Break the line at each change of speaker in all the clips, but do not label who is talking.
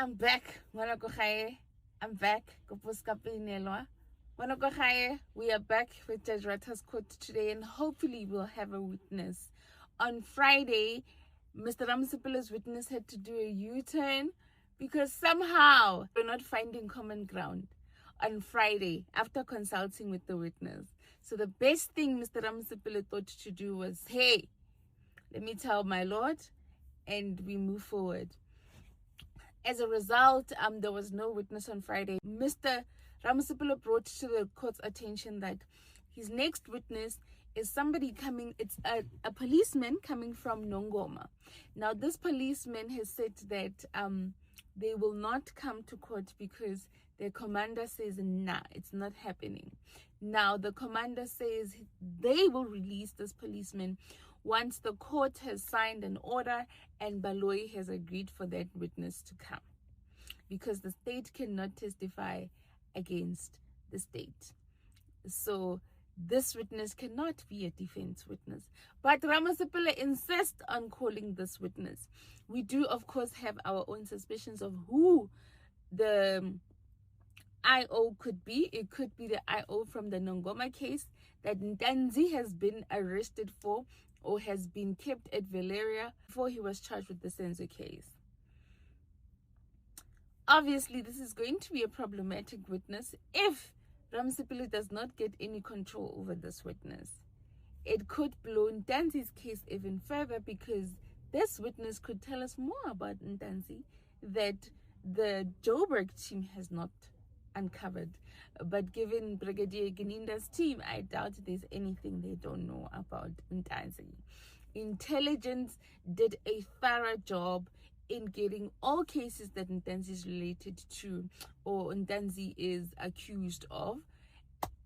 I'm back. I'm back. We are back with Judge Rata's court today, and hopefully we'll have a witness. On Friday, Mr. Ramsepila's witness had to do a U-turn because somehow we're not finding common ground on Friday after consulting with the witness. So the best thing Mr. Ramsepila thought to do was, hey, let me tell my lord, and we move forward. As a result, there was no witness on Friday. Mr. Ramsepila brought to the court's attention that his next witness is somebody coming, it's a policeman coming from Nongoma. Now, this policeman has said that they will not come to court because their commander says, nah, it's not happening. Now, the commander says they will release this policeman once the court has signed an order and Baloyi has agreed for that witness to come, because the state cannot testify against the state. So this witness cannot be a defense witness. But Ramsepila insists on calling this witness. We do, of course, have our own suspicions of who the IO could be. It could be the IO from the Nongoma case that Ntanzi has been arrested for or has been kept at Valeria before he was charged with the Senzo case. Obviously, this is going to be a problematic witness if Ramsepila does not get any control over this witness. It could blow Ntanzi's case even further, because this witness could tell us more about Ntanzi that the Joburg team has not uncovered. But given Brigadier Geninda's team, I doubt there's anything they don't know about Ntanzi. Intelligence did a thorough job in getting all cases that Ntanzi is related to or Ntanzi is accused of,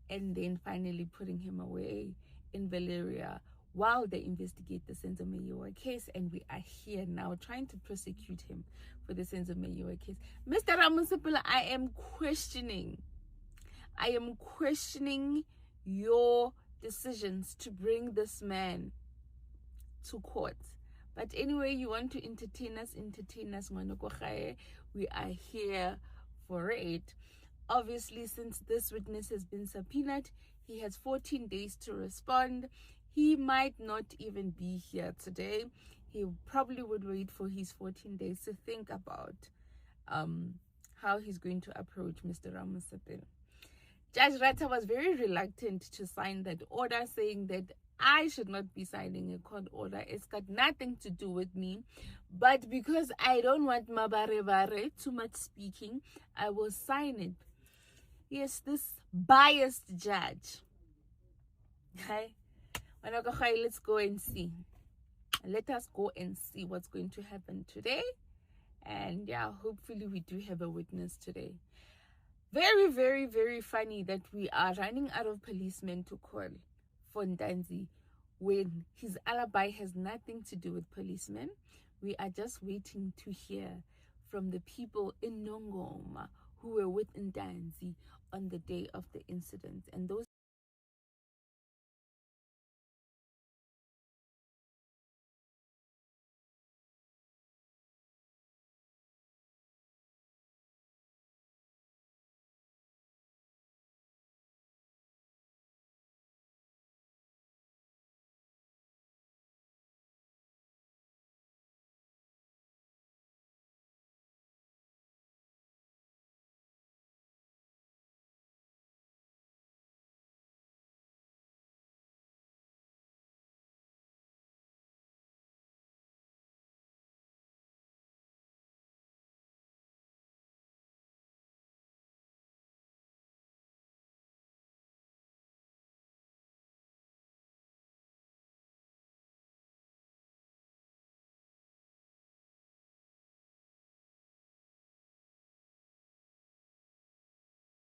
and then finally putting him away in Valeria while they investigate the Meyiwa case. And we are here now trying to prosecute him for the Meyiwa case. Mr. Ramsepila, I am questioning your decisions to bring this man to court. But anyway, you want to entertain us, we are here for it. Obviously, since this witness has been subpoenaed, he has 14 days to respond. He might not even be here today. He probably would wait for his 14 days to think about how he's going to approach Mr. Ramsepila. Judge Rata was very reluctant to sign that order, saying that I should not be signing a court order. It's got nothing to do with me. But because I don't want mabarebare, too much speaking, I will sign it. Yes, this biased judge. Okay? Let's go and see. Let us go and see what's going to happen today. And yeah, hopefully we do have a witness today. Very, very, very funny that we are running out of policemen to call for Ntanzi when his alibi has nothing to do with policemen. We are just waiting to hear from the people in Nongoma who were with Ntanzi on the day of the incident. And those